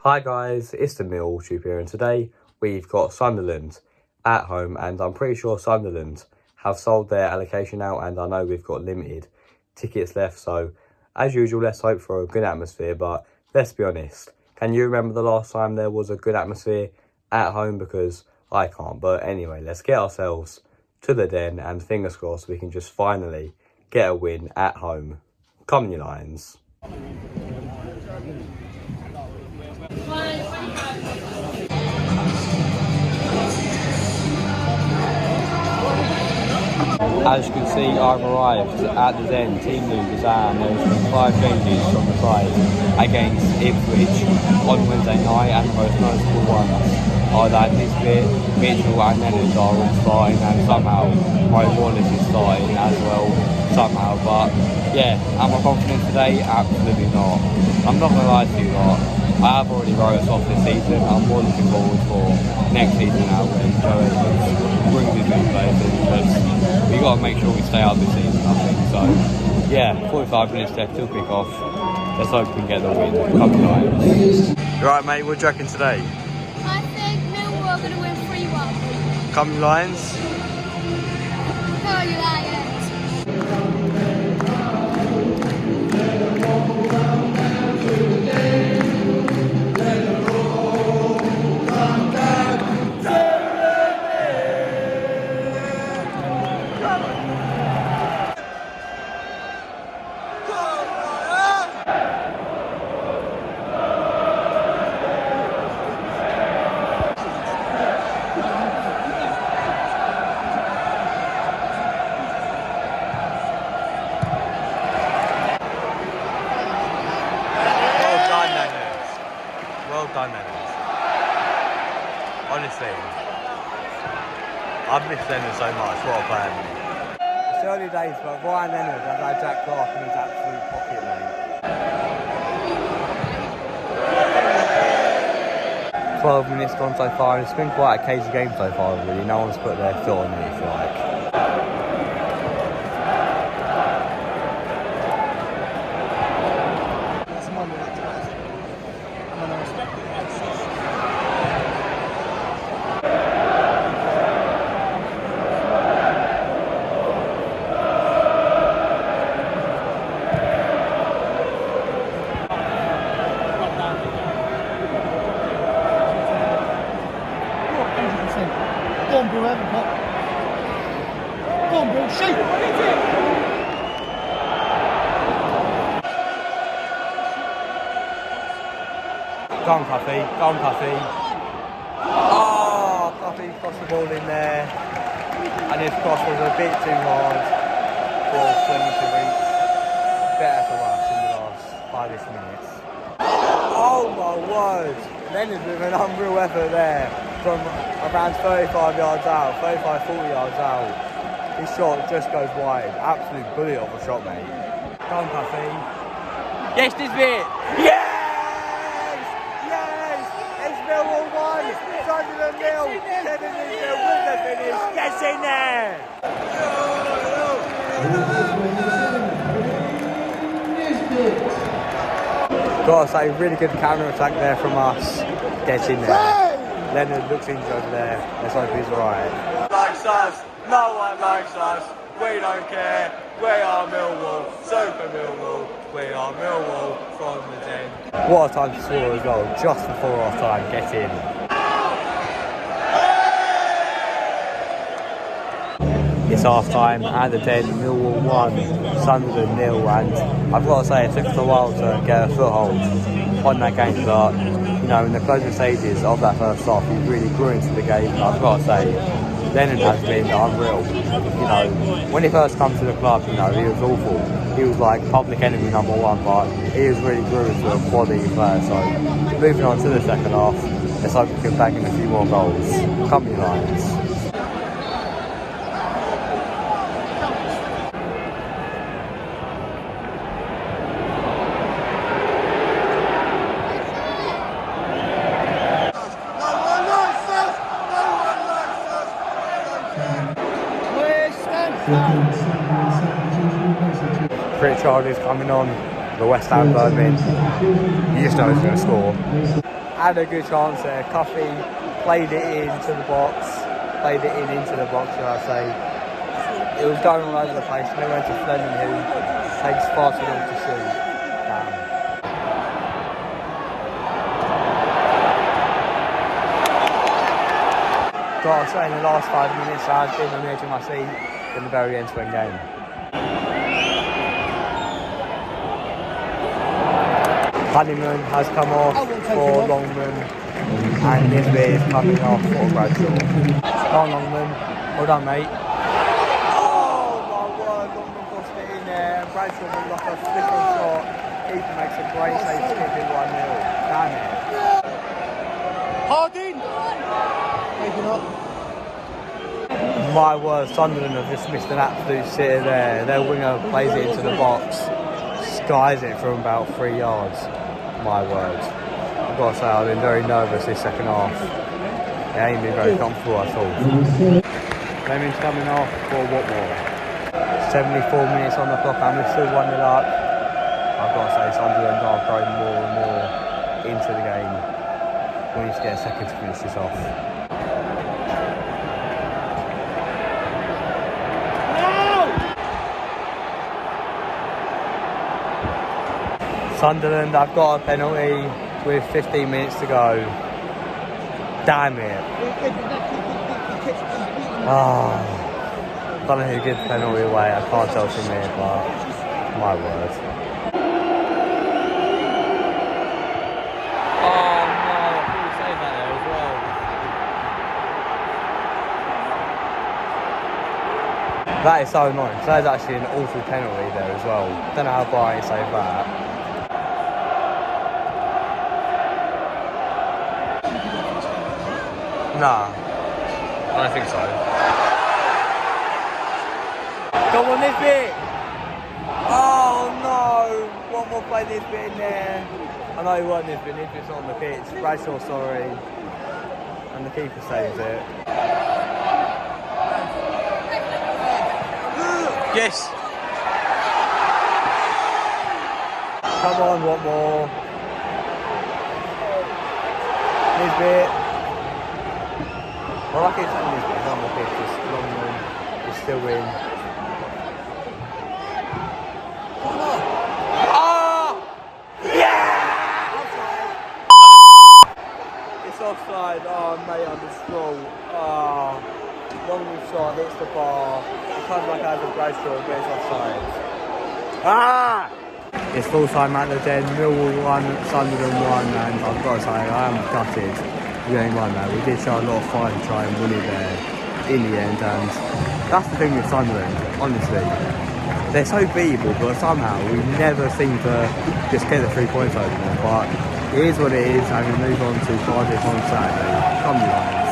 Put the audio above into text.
Hi guys, it's the Millwall Tube here, and today we've got Sunderland at home, and I'm pretty sure Sunderland have sold their allocation out, and I know we've got limited tickets left, so as usual, let's hope for a good atmosphere. But let's be honest, can you remember the last time there was a good atmosphere at home? Because I can't. But anyway, let's get ourselves to the den, and fingers crossed we can just finally get a win at home. Come on, you Lions. As you can see, I've arrived at the den, team leaders, and there's been 5 changes from the side against Ipswich on Wednesday night, and the most notable ones are that Nisbet, Mitchell and Leonard are all starting, and somehow Mo Wallace is starting as well, somehow. But yeah, am I confident today? Absolutely not. I'm not going to lie to you lot, I have already wrote us off this season. I'm more looking forward for next season now when Joe brings his new players in, because we've got to make sure we stay out this season, I think. So yeah, 45 minutes left till kick off. Let's hope we can get the win. Come on, Lions. You alright, mate? What do you reckon today? I think Millwall are going to win 3-1. Come on, Lions. Go you Lions. Well done, Leonard. Honestly, I've missed Leonard so much. What a player. It's early days, but Ryan Leonard has had Jack Clark in his absolute pocket, mate. 12 minutes gone so far, and it's been quite a cagey game so far, really. No one's put their foot on me, if you like. Go on, Bill, have a pop. Go on, Bill, shoot! Go on, Cuffy. Go on, Cuffy. Oh, Cuffy crossed the ball in there. And his cross was a bit too hard for Swindon to reach. Better for us in the last 5-ish minutes. Oh my word! Leonard with an unreal effort there from around 35 yards out, 35, 40 yards out. His shot just goes wide. Absolute bullet of a shot, mate. Go on, Cuffy. Yes, this bit! Yes! Yes! It's Millwall 1, Sunderland 0. 7 minutes with the finish. Gets in there! Gotta say, really good counter-attack there from us. Gets in there. Leonard looks injured over there. Let's hope he's alright. Likes us. No one likes us. We don't care. We are Millwall. Super Millwall. We are Millwall from the den. What a time to score as well. Just before our time. Get in. It's half time at the den. Millwall 1, Sunderland 0, and I've got to say it took us a while to get a foothold on that game, but you know, in the closing stages of that first half, he really grew into the game. And I've got to say, Leonard has been unreal. You know, when he first come to the club, you know, he was awful. He was like public enemy number 1, but he has really grew into a quality player. So moving on to the second half, let's hope we can bang in a few more goals. Come on, Lions. Pritchard is coming on, the West Ham Birmingham. You just know he's going to score. had a good chance there. Cuffy played it into the box, should I say. It was going all over the place, and they went to Fleming, who takes far too long to shoot. Damn. Gotta say, in the last 5 minutes, I've been on the edge of my seat in the very end-to-end game. Honeyman has come off for Longman, and Nisbet is coming off for Bradshaw. Come on, Longman. Well done, mate. Oh my word, Longman got it in there. Bradshaw with like a flick-on shot. Keeper makes a great save to keep it 1-0. Damn it. Harding! Taken up. My word, Sunderland have just missed an absolute sitter there. Their winger plays it into the box, skies it from about 3 yards. My word. I've got to say, I've been very nervous this second half. It ain't been very comfortable at all. Fleming's coming off for Watmore. 74 minutes on the clock and we're still 1-0 up. I've got to say, Sunderland are growing more and more into the game. We need to get a second to finish this off. Sunderland, I've got a penalty with 15 minutes to go. Damn it. Don't know who gives the penalty away. I can't tell from here, but my word. Oh no, I thought you saved that there as well. That is so annoying. That is actually an awful penalty there as well. Don't know how far I saved that. Nah, I don't think so. Come on, Nisbet! Oh no! One more play, Nisbet in there. I know he wasn't Nisbet, Nisbet's not on the pitch. Bradshaw, sorry. And the keeper saves it. Yes! Come on, one more. Nisbet. Well, I keep saying this, but on the pitch, just Longman is still in. Oh! Yeah! It's offside. Oh, mate, I'm just slow. Oh, Longman shot, hits the bar. It comes like out of Bradshaw, but it's offside. Ah! It's full time at the Den. Millwall 1, Sunderland 1, and I've got to say, I am gutted. Game 1 now. We did show a lot of fight to try and win it there in the end, and that's the thing with Sunderland, honestly. They're so beatable, but somehow we never seem to just get the 3 points over them. But it is what it is, and we move on to Cardiff on Saturday. Come on.